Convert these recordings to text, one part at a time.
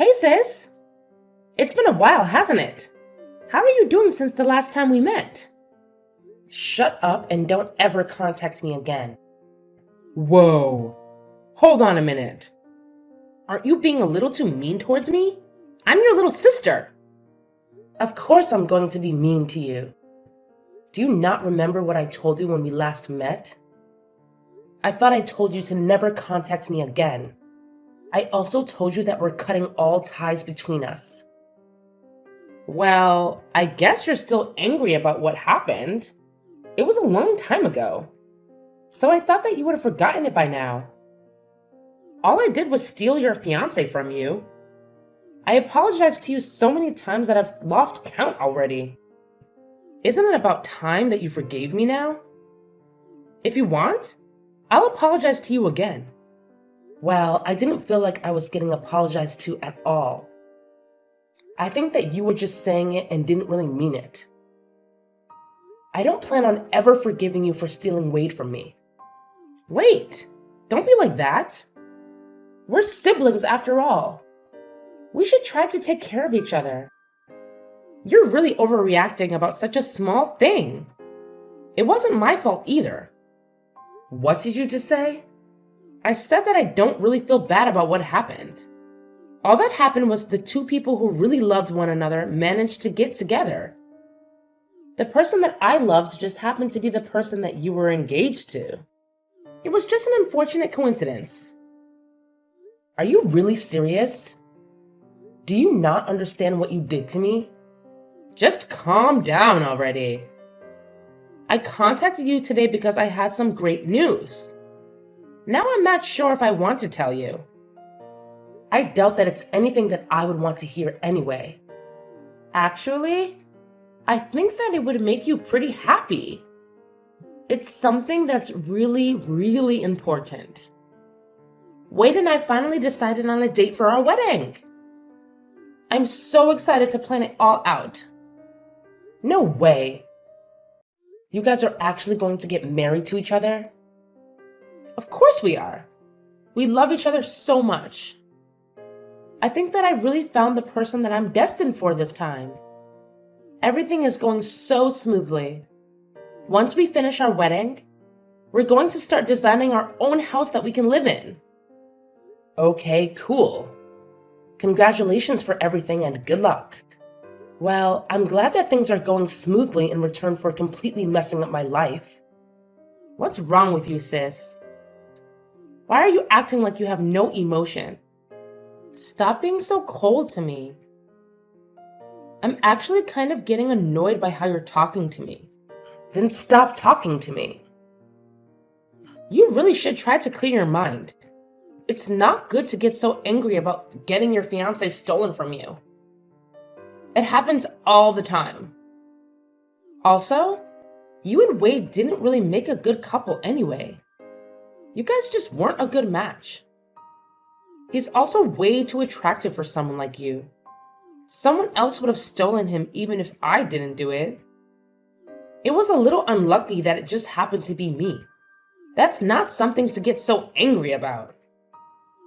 Hey sis! It's been a while, hasn't it? How are you doing since the last time we met? Shut up and don't ever contact me again. Whoa! Hold on a minute. Aren't you being a little too mean towards me? I'm your little sister. Of course I'm going to be mean to you. Do you not remember what I told you when we last met? I thought I told you to never contact me again. I also told you that we're cutting all ties between us. Well, I guess you're still angry about what happened. It was a long time ago. So I thought that you would have forgotten it by now. All I did was steal your fiancé from you. I apologized to you so many times that I've lost count already. Isn't it about time that you forgave me now? If you want, I'll apologize to you again. Well, I didn't feel like I was getting apologized to at all. I think that you were just saying it and didn't really mean it. I don't plan on ever forgiving you for stealing Wade from me. Wait, don't be like that. We're siblings after all. We should try to take care of each other. You're really overreacting about such a small thing. It wasn't my fault either. What did you just say? I said that I don't really feel bad about what happened. All that happened was the two people who really loved one another managed to get together. The person that I loved just happened to be the person that you were engaged to. It was just an unfortunate coincidence. Are you really serious? Do you not understand what you did to me? Just calm down already. I contacted you today because I had some great news. Now I'm not sure if I want to tell you. I doubt that it's anything that I would want to hear anyway. Actually, I think that it would make you pretty happy. It's something that's really, really important. Wade and I finally decided on a date for our wedding. I'm so excited to plan it all out. No way. You guys are actually going to get married to each other? Of course we are. We love each other so much. I think that I really found the person that I'm destined for this time. Everything is going so smoothly. Once we finish our wedding, we're going to start designing our own house that we can live in. Okay, cool. Congratulations for everything and good luck. Well, I'm glad that things are going smoothly in return for completely messing up my life. What's wrong with you, sis? Why are you acting like you have no emotion? Stop being so cold to me. I'm actually kind of getting annoyed by how you're talking to me. Then stop talking to me. You really should try to clear your mind. It's not good to get so angry about getting your fiancé stolen from you. It happens all the time. Also, you and Wade didn't really make a good couple anyway. You guys just weren't a good match. He's also way too attractive for someone like you. Someone else would have stolen him even if I didn't do it. It was a little unlucky that it just happened to be me. That's not something to get so angry about.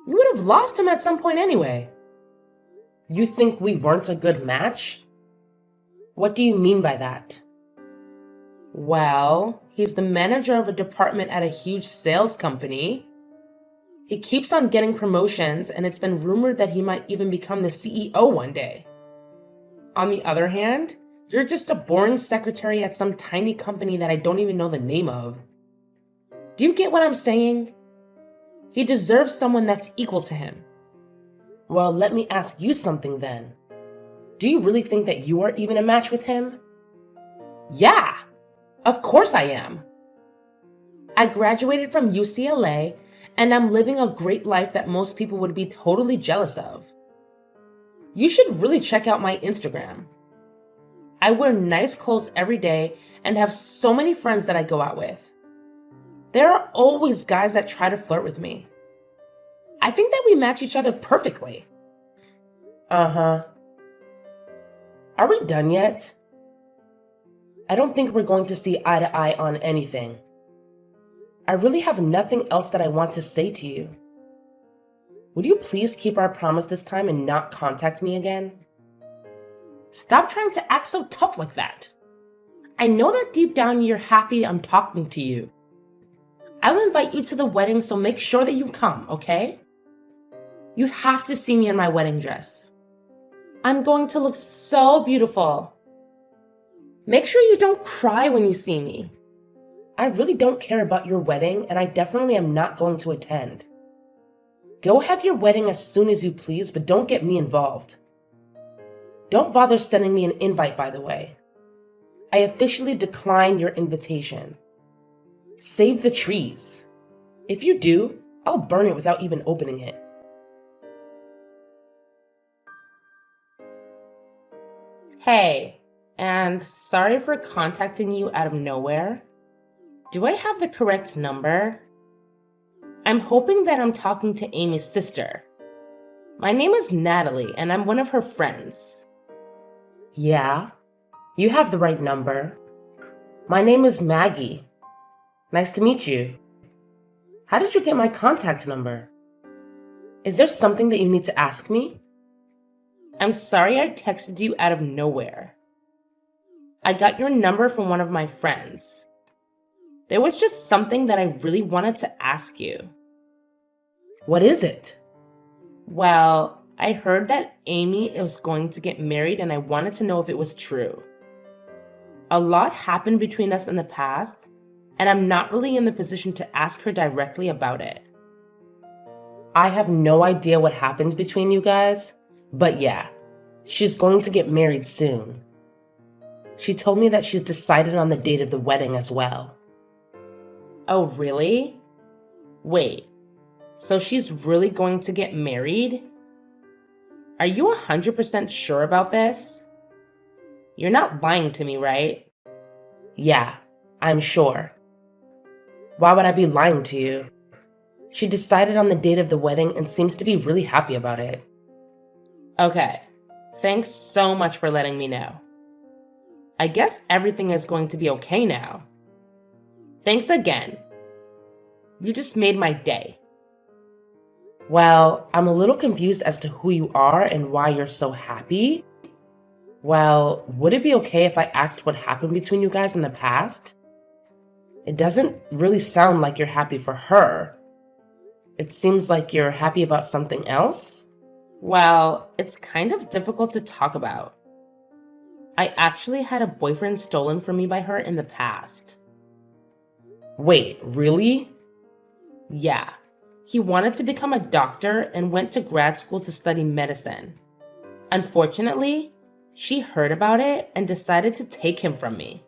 You would have lost him at some point anyway. You think we weren't a good match? What do you mean by that? Well, he's the manager of a department at a huge sales company. He keeps on getting promotions, and it's been rumored that he might even become the CEO one day. On the other hand, you're just a boring secretary at some tiny company that I don't even know the name of. Do you get what I'm saying? He deserves someone that's equal to him. Well, let me ask you something then. Do you really think that you are even a match with him? Yeah, of course I am. I graduated from UCLA, and I'm living a great life that most people would be totally jealous of. You should really check out my Instagram. I wear nice clothes every day and have so many friends that I go out with. There are always guys that try to flirt with me. I think that we match each other perfectly. Uh-huh. Are we done yet? I don't think we're going to see eye to eye on anything. I really have nothing else that I want to say to you. Would you please keep our promise this time and not contact me again? Stop trying to act so tough like that. I know that deep down you're happy I'm talking to you. I'll invite you to the wedding, so make sure that you come, okay? You have to see me in my wedding dress. I'm going to look so beautiful. Make sure you don't cry when you see me. I really don't care about your wedding, and I definitely am not going to attend. Go have your wedding as soon as you please, but don't get me involved. Don't bother sending me an invite, by the way. I officially decline your invitation. Save the trees. If you do, I'll burn it without even opening it. Hey, and sorry for contacting you out of nowhere. Do I have the correct number? I'm hoping that I'm talking to Amy's sister. My name is Natalie, and I'm one of her friends. Yeah, you have the right number. My name is Maggie. Nice to meet you. How did you get my contact number? Is there something that you need to ask me? I'm sorry I texted you out of nowhere. I got your number from one of my friends. There was just something that I really wanted to ask you. What is it? Well, I heard that Amy was going to get married, and I wanted to know if it was true. A lot happened between us in the past, and I'm not really in the position to ask her directly about it. I have no idea what happened between you guys, but yeah, she's going to get married soon. She told me that she's decided on the date of the wedding as well. Oh, really? Wait, so she's really going to get married? Are you 100% sure about this? You're not lying to me, right? Yeah, I'm sure. Why would I be lying to you? She decided on the date of the wedding and seems to be really happy about it. Okay, thanks so much for letting me know. I guess everything is going to be okay now. Thanks again. You just made my day. Well, I'm a little confused as to who you are and why you're so happy. Well, would it be okay if I asked what happened between you guys in the past? It doesn't really sound like you're happy for her. It seems like you're happy about something else. Well, it's kind of difficult to talk about. I actually had a boyfriend stolen from me by her in the past. Wait, really? Yeah. He wanted to become a doctor and went to grad school to study medicine. Unfortunately, she heard about it and decided to take him from me.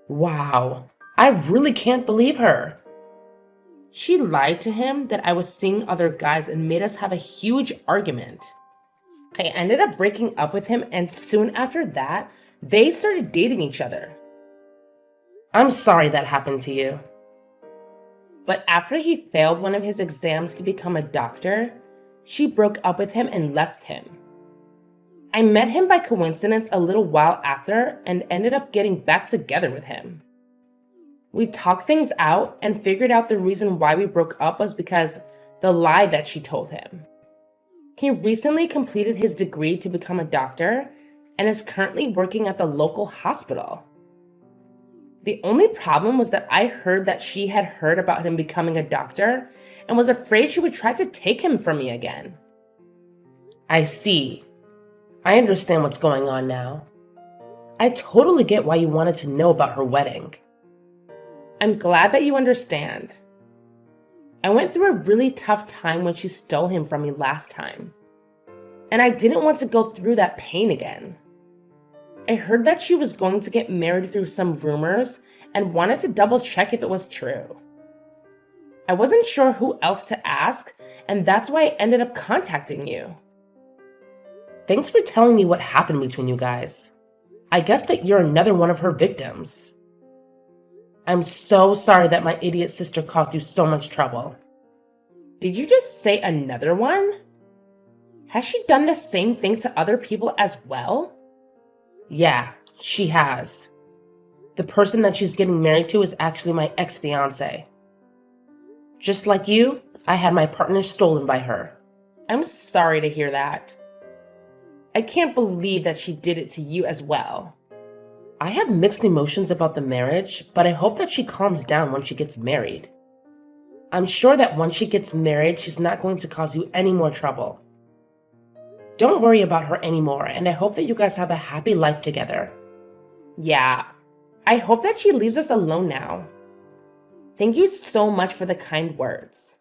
Wow, I really can't believe her. She lied to him that I was seeing other guys and made us have a huge argument. I ended up breaking up with him, and soon after that, they started dating each other. I'm sorry that happened to you. But after he failed one of his exams to become a doctor, she broke up with him and left him. I met him by coincidence a little while after and ended up getting back together with him. We talked things out and figured out the reason why we broke up was because the lie that she told him. He recently completed his degree to become a doctor and is currently working at the local hospital. The only problem was that I heard that she had heard about him becoming a doctor and was afraid she would try to take him from me again. I see. I understand what's going on now. I totally get why you wanted to know about her wedding. I'm glad that you understand. I went through a really tough time when she stole him from me last time, and I didn't want to go through that pain again. I heard that she was going to get married through some rumors and wanted to double check if it was true. I wasn't sure who else to ask, and that's why I ended up contacting you. Thanks for telling me what happened between you guys. I guess that you're another one of her victims. I'm so sorry that my idiot sister caused you so much trouble. Did you just say another one? Has she done the same thing to other people as well? Yeah, she has. The person that she's getting married to is actually my ex-fiance. Just like you, I had my partner stolen by her. I'm sorry to hear that. I can't believe that she did it to you as well. I have mixed emotions about the marriage, but I hope that she calms down when she gets married. I'm sure that once she gets married, she's not going to cause you any more trouble. Don't worry about her anymore, and I hope that you guys have a happy life together. Yeah, I hope that she leaves us alone now. Thank you so much for the kind words.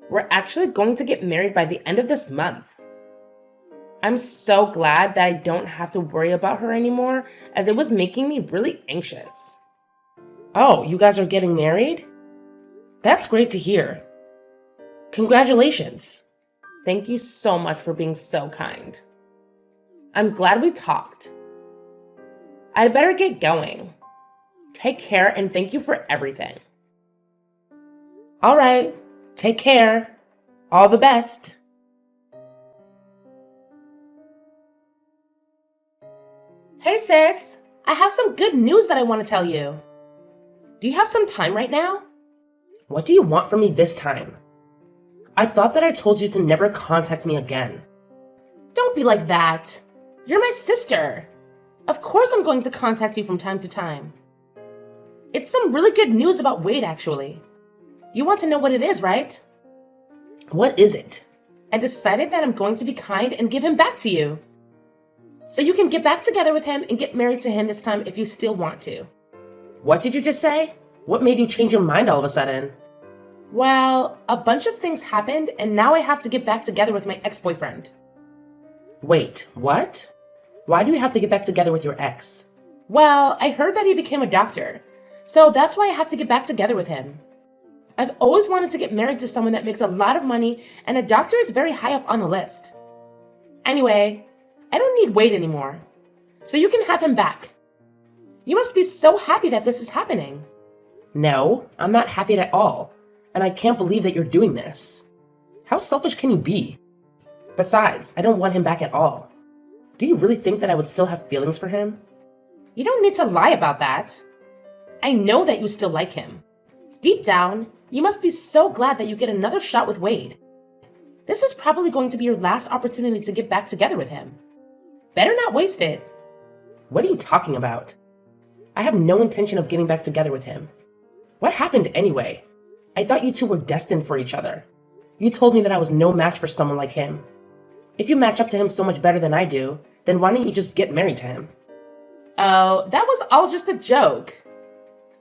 We're actually going to get married by the end of this month. I'm so glad that I don't have to worry about her anymore, as it was making me really anxious. Oh, you guys are getting married? That's great to hear. Congratulations. Thank you so much for being so kind. I'm glad we talked. I'd better get going. Take care and thank you for everything. All right, take care. All the best. Hey sis, I have some good news that I want to tell you. Do you have some time right now? What do you want from me this time? I thought that I told you to never contact me again. Don't be like that. You're my sister. Of course I'm going to contact you from time to time. It's some really good news about Wade, actually. You want to know what it is, right? What is it? I decided that I'm going to be kind and give him back to you. So you can get back together with him and get married to him this time if you still want to. What did you just say? What made you change your mind all of a sudden? Well, a bunch of things happened and now I have to get back together with my ex-boyfriend. Wait, what? Why do you have to get back together with your ex? Well, I heard that he became a doctor, so that's why I have to get back together with him. I've always wanted to get married to someone that makes a lot of money, and a doctor is very high up on the list. Anyway, I don't need Wade anymore, so you can have him back. You must be so happy that this is happening. No, I'm not happy at all, and I can't believe that you're doing this. How selfish can you be? Besides, I don't want him back at all. Do you really think that I would still have feelings for him? You don't need to lie about that. I know that you still like him. Deep down, you must be so glad that you get another shot with Wade. This is probably going to be your last opportunity to get back together with him. Better not waste it. What are you talking about? I have no intention of getting back together with him. What happened anyway? I thought you two were destined for each other. You told me that I was no match for someone like him. If you match up to him so much better than I do, then why don't you just get married to him? Oh, that was all just a joke.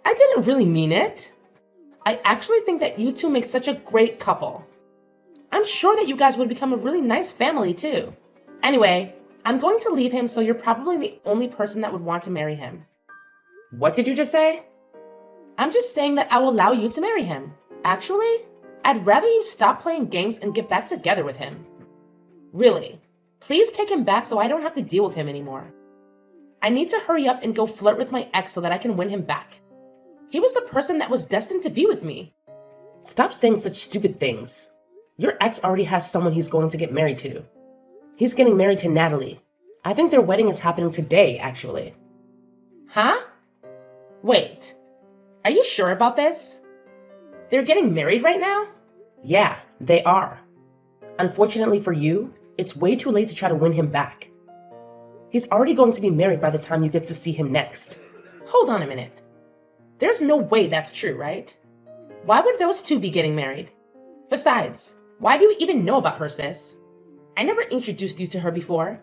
I didn't really mean it. I actually think that you two make such a great couple. I'm sure that you guys would become a really nice family too. Anyway, I'm going to leave him, so you're probably the only person that would want to marry him. What did you just say? I'm just saying that I will allow you to marry him. Actually, I'd rather you stop playing games and get back together with him. Really, please take him back so I don't have to deal with him anymore. I need to hurry up and go flirt with my ex so that I can win him back. He was the person that was destined to be with me. Stop saying such stupid things. Your ex already has someone he's going to get married to. He's getting married to Natalie. I think their wedding is happening today, actually. Huh? Wait, are you sure about this? They're getting married right now? Yeah, they are. Unfortunately for you, it's way too late to try to win him back. He's already going to be married by the time you get to see him next. Hold on a minute. There's no way that's true, right? Why would those two be getting married? Besides, why do you even know about her, sis? I never introduced you to her before.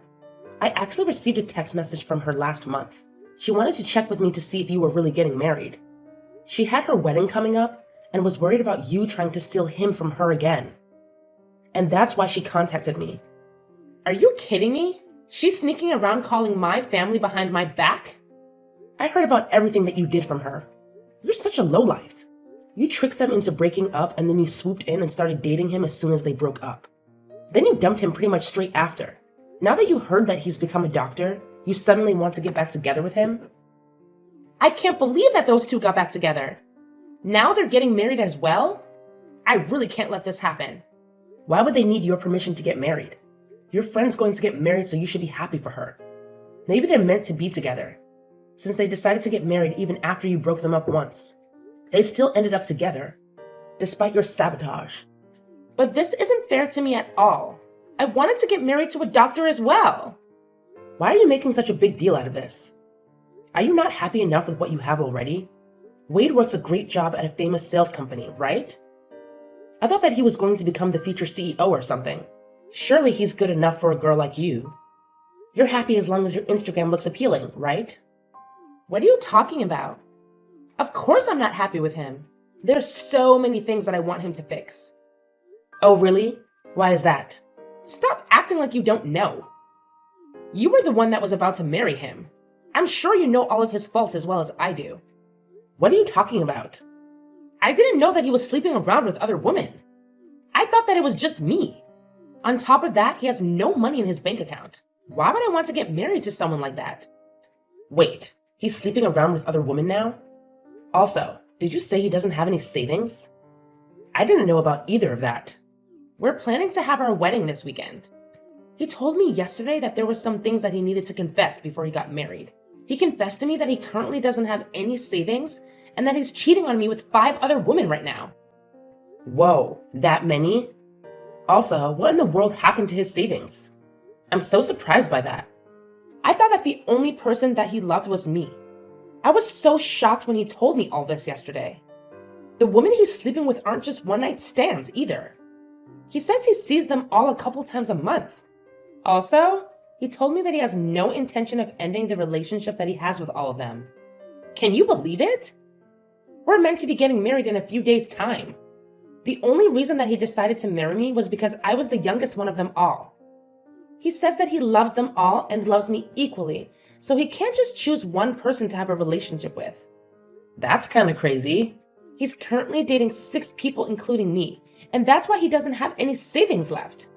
I actually received a text message from her last month. She wanted to check with me to see if you were really getting married. She had her wedding coming up and was worried about you trying to steal him from her again. And that's why she contacted me. Are you kidding me? She's sneaking around calling my family behind my back? I heard about everything that you did from her. You're such a lowlife. You tricked them into breaking up and then you swooped in and started dating him as soon as they broke up. Then you dumped him pretty much straight after. Now that you heard that he's become a doctor, you suddenly want to get back together with him? I can't believe that those two got back together. Now they're getting married as well? I really can't let this happen. Why would they need your permission to get married? Your friend's going to get married, so you should be happy for her. Maybe they're meant to be together. Since they decided to get married even after you broke them up once, they still ended up together, despite your sabotage. But this isn't fair to me at all. I wanted to get married to a doctor as well. Why are you making such a big deal out of this? Are you not happy enough with what you have already? Wade works a great job at a famous sales company, right? I thought that he was going to become the future CEO or something. Surely he's good enough for a girl like you. You're happy as long as your Instagram looks appealing, right? What are you talking about? Of course I'm not happy with him. There's so many things that I want him to fix. Oh, really? Why is that? Stop acting like you don't know. You were the one that was about to marry him. I'm sure you know all of his faults as well as I do. What are you talking about? I didn't know that he was sleeping around with other women. I thought that it was just me. On top of that, he has no money in his bank account. Why would I want to get married to someone like that? Wait, he's sleeping around with other women now? Also, did you say he doesn't have any savings? I didn't know about either of that. We're planning to have our wedding this weekend. He told me yesterday that there were some things that he needed to confess before he got married. He confessed to me that he currently doesn't have any savings and that he's cheating on me with 5 other women right now. Whoa, that many? Also, what in the world happened to his savings? I'm so surprised by that. I thought that the only person that he loved was me. I was so shocked when he told me all this yesterday. The women he's sleeping with aren't just one-night stands either. He says he sees them all a couple times a month. Also, he told me that he has no intention of ending the relationship that he has with all of them. Can you believe it? We're meant to be getting married in a few days' time. The only reason that he decided to marry me was because I was the youngest one of them all. He says that he loves them all and loves me equally, so he can't just choose one person to have a relationship with. That's kind of crazy. He's currently dating 6 people, including me, and that's why he doesn't have any savings left.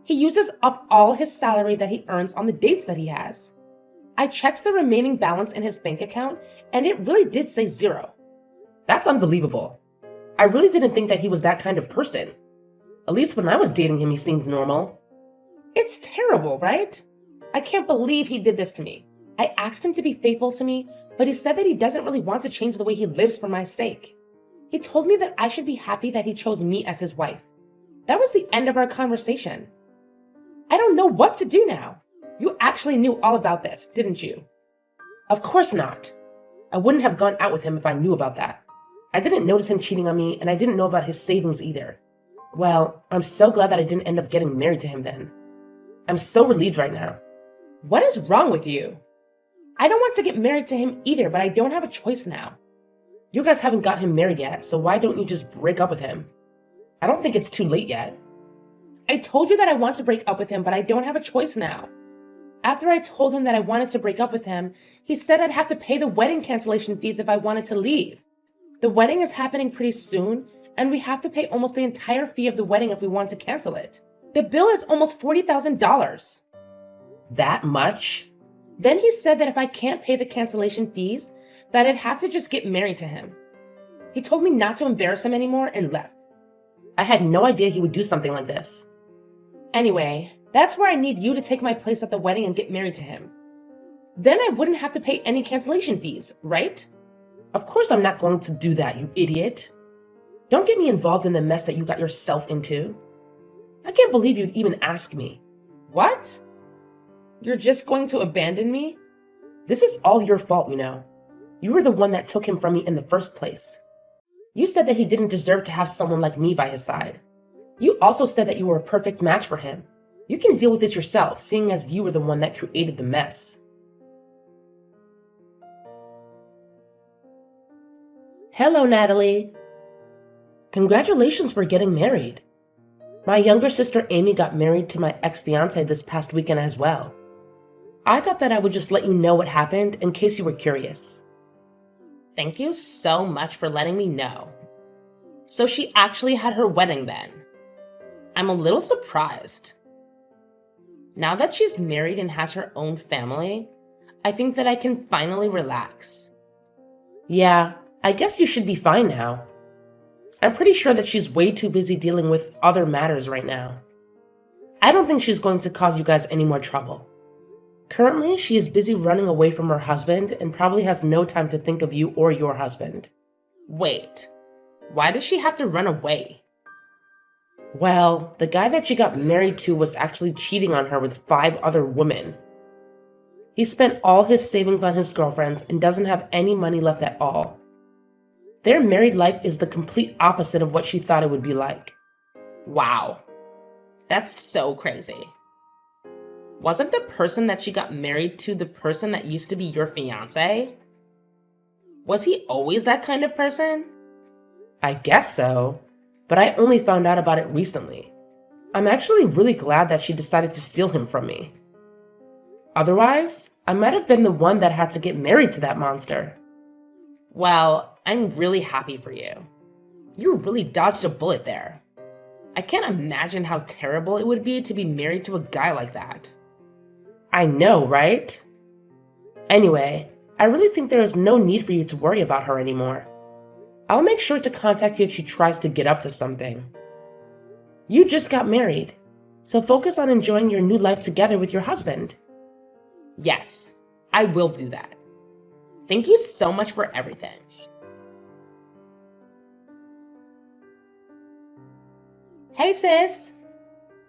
He uses up all his salary that he earns on the dates that he has. I checked the remaining balance in his bank account, and it really did say 0. That's unbelievable. I really didn't think that he was that kind of person. At least when I was dating him, he seemed normal. It's terrible, right? I can't believe he did this to me. I asked him to be faithful to me, but he said that he doesn't really want to change the way he lives for my sake. He told me that I should be happy that he chose me as his wife. That was the end of our conversation. I don't know what to do now. You actually knew all about this, didn't you? Of course not. I wouldn't have gone out with him if I knew about that. I didn't notice him cheating on me, and I didn't know about his savings either. Well, I'm so glad that I didn't end up getting married to him then. I'm so relieved right now. What is wrong with you? I don't want to get married to him either, but I don't have a choice now. You guys haven't got him married yet, so why don't you just break up with him? I don't think it's too late yet. I told you that I want to break up with him, but I don't have a choice now. After I told him that I wanted to break up with him, he said I'd have to pay the wedding cancellation fees if I wanted to leave. The wedding is happening pretty soon, and we have to pay almost the entire fee of the wedding if we want to cancel it. The bill is almost $40,000. That much? Then he said that if I can't pay the cancellation fees, that I'd have to just get married to him. He told me not to embarrass him anymore and left. I had no idea he would do something like this. Anyway, that's where I need you to take my place at the wedding and get married to him. Then I wouldn't have to pay any cancellation fees, right? Of course I'm not going to do that, you idiot. Don't get me involved in the mess that you got yourself into. I can't believe you'd even ask me. What? You're just going to abandon me? This is all your fault, you know. You were the one that took him from me in the first place. You said that he didn't deserve to have someone like me by his side. You also said that you were a perfect match for him. You can deal with this yourself, seeing as you were the one that created the mess. Hello, Natalie. Congratulations for getting married. My younger sister Amy got married to my ex-fiance this past weekend as well. I thought that I would just let you know what happened in case you were curious. Thank you so much for letting me know. So she actually had her wedding then. I'm a little surprised. Now that she's married and has her own family, I think that I can finally relax. Yeah, I guess you should be fine now. I'm pretty sure that she's way too busy dealing with other matters right now. I don't think she's going to cause you guys any more trouble. Currently, she is busy running away from her husband and probably has no time to think of you or your husband. Wait, why does she have to run away? Well, the guy that she got married to was actually cheating on her with 5 other women. He spent all his savings on his girlfriends and doesn't have any money left at all. Their married life is the complete opposite of what she thought it would be like. Wow. That's so crazy. Wasn't the person that she got married to the person that used to be your fiance? Was he always that kind of person? I guess so, but I only found out about it recently. I'm actually really glad that she decided to steal him from me. Otherwise, I might have been the one that had to get married to that monster. Well, I'm really happy for you. You really dodged a bullet there. I can't imagine how terrible it would be to be married to a guy like that. I know, right? Anyway, I really think there is no need for you to worry about her anymore. I'll make sure to contact you if she tries to get up to something. You just got married, so focus on enjoying your new life together with your husband. Yes, I will do that. Thank you so much for everything. Hey sis,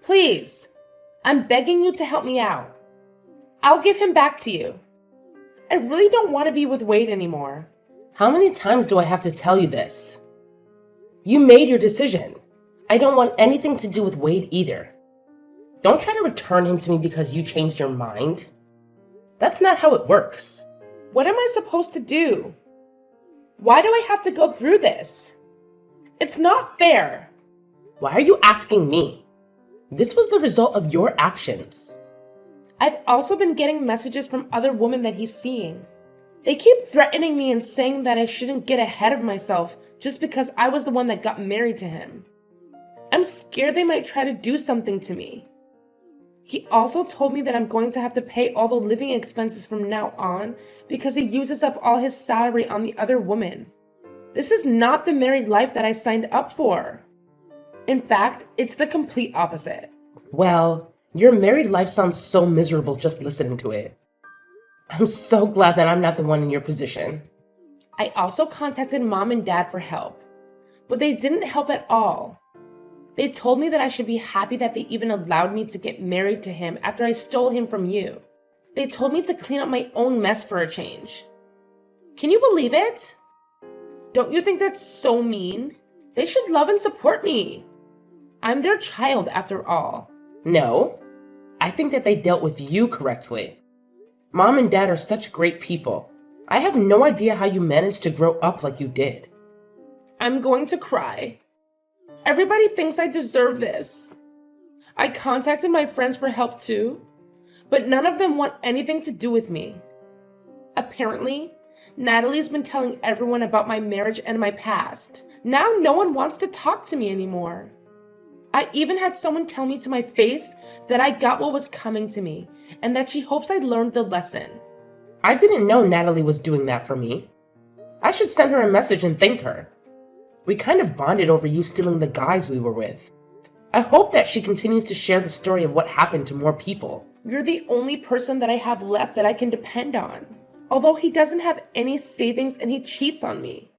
please, I'm begging you to help me out. I'll give him back to you. I really don't want to be with Wade anymore. How many times do I have to tell you this? You made your decision. I don't want anything to do with Wade either. Don't try to return him to me because you changed your mind. That's not how it works. What am I supposed to do? Why do I have to go through this? It's not fair. Why are you asking me? This was the result of your actions. I've also been getting messages from other women that he's seeing. They keep threatening me and saying that I shouldn't get ahead of myself just because I was the one that got married to him. I'm scared they might try to do something to me. He also told me that I'm going to have to pay all the living expenses from now on because he uses up all his salary on the other woman. This is not the married life that I signed up for. In fact, it's the complete opposite. Well, your married life sounds so miserable just listening to it. I'm so glad that I'm not the one in your position. I also contacted mom and dad for help, but they didn't help at all. They told me that I should be happy that they even allowed me to get married to him after I stole him from you. They told me to clean up my own mess for a change. Can you believe it? Don't you think that's so mean? They should love and support me. I'm their child after all. No, I think that they dealt with you correctly. Mom and dad are such great people. I have no idea how you managed to grow up like you did. I'm going to cry. Everybody thinks I deserve this. I contacted my friends for help too, but none of them want anything to do with me. Apparently, Natalie's been telling everyone about my marriage and my past. Now no one wants to talk to me anymore. I even had someone tell me to my face that I got what was coming to me and that she hopes I learned the lesson. I didn't know Natalie was doing that for me. I should send her a message and thank her. We kind of bonded over you stealing the guys we were with. I hope that she continues to share the story of what happened to more people. You're the only person that I have left that I can depend on. Although he doesn't have any savings and he cheats on me.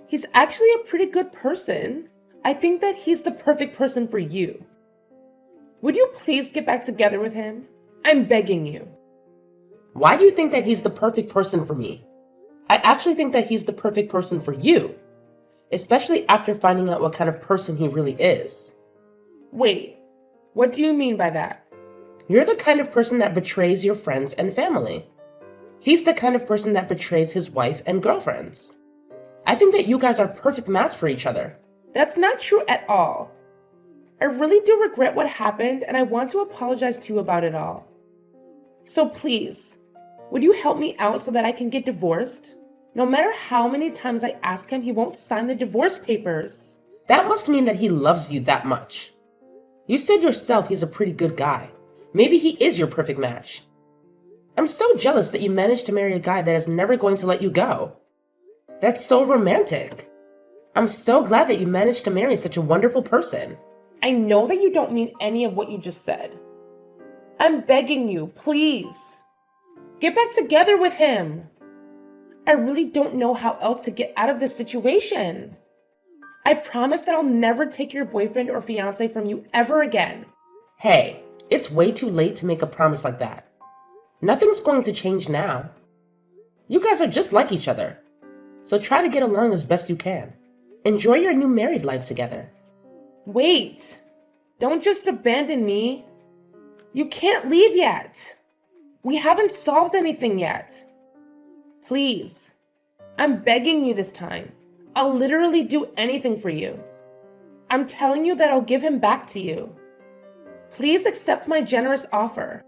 He's actually a pretty good person. I think that he's the perfect person for you. Would you please get back together with him? I'm begging you. Why do you think that he's the perfect person for me? I actually think that he's the perfect person for you. Especially after finding out what kind of person he really is. Wait, what do you mean by that? You're the kind of person that betrays your friends and family. He's the kind of person that betrays his wife and girlfriends. I think that you guys are a perfect match for each other. That's not true at all. I really do regret what happened and I want to apologize to you about it all. So please, would you help me out so that I can get divorced? No matter how many times I ask him, he won't sign the divorce papers. That must mean that he loves you that much. You said yourself he's a pretty good guy. Maybe he is your perfect match. I'm so jealous that you managed to marry a guy that is never going to let you go. That's so romantic. I'm so glad that you managed to marry such a wonderful person. I know that you don't mean any of what you just said. I'm begging you, please. Get back together with him. I really don't know how else to get out of this situation. I promise that I'll never take your boyfriend or fiance from you ever again. Hey, it's way too late to make a promise like that. Nothing's going to change now. You guys are just like each other, so try to get along as best you can. Enjoy your new married life together. Wait, don't just abandon me. You can't leave yet. We haven't solved anything yet. Please, I'm begging you this time. I'll literally do anything for you. I'm telling you that I'll give him back to you. Please accept my generous offer.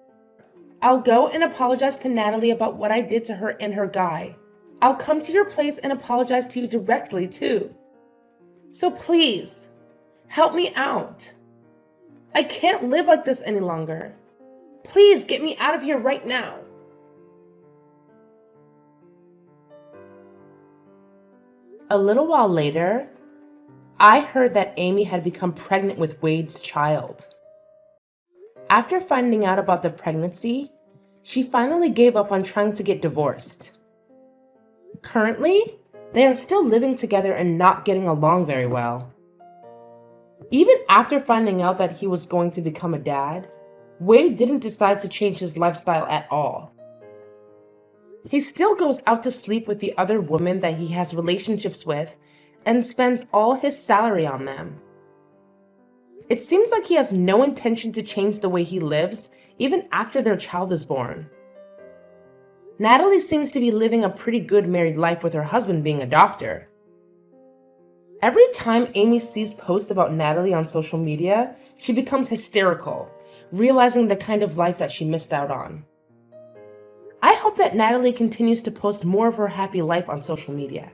I'll go and apologize to Natalie about what I did to her and her guy. I'll come to your place and apologize to you directly too. So please, help me out. I can't live like this any longer. Please get me out of here right now. A little while later, I heard that Amy had become pregnant with Wade's child. After finding out about the pregnancy, she finally gave up on trying to get divorced. Currently, they are still living together and not getting along very well. Even after finding out that he was going to become a dad, Wade didn't decide to change his lifestyle at all. He still goes out to sleep with the other women that he has relationships with and spends all his salary on them. It seems like he has no intention to change the way he lives, even after their child is born. Natalie seems to be living a pretty good married life with her husband being a doctor. Every time Amy sees posts about Natalie on social media, she becomes hysterical, realizing the kind of life that she missed out on. I hope that Natalie continues to post more of her happy life on social media.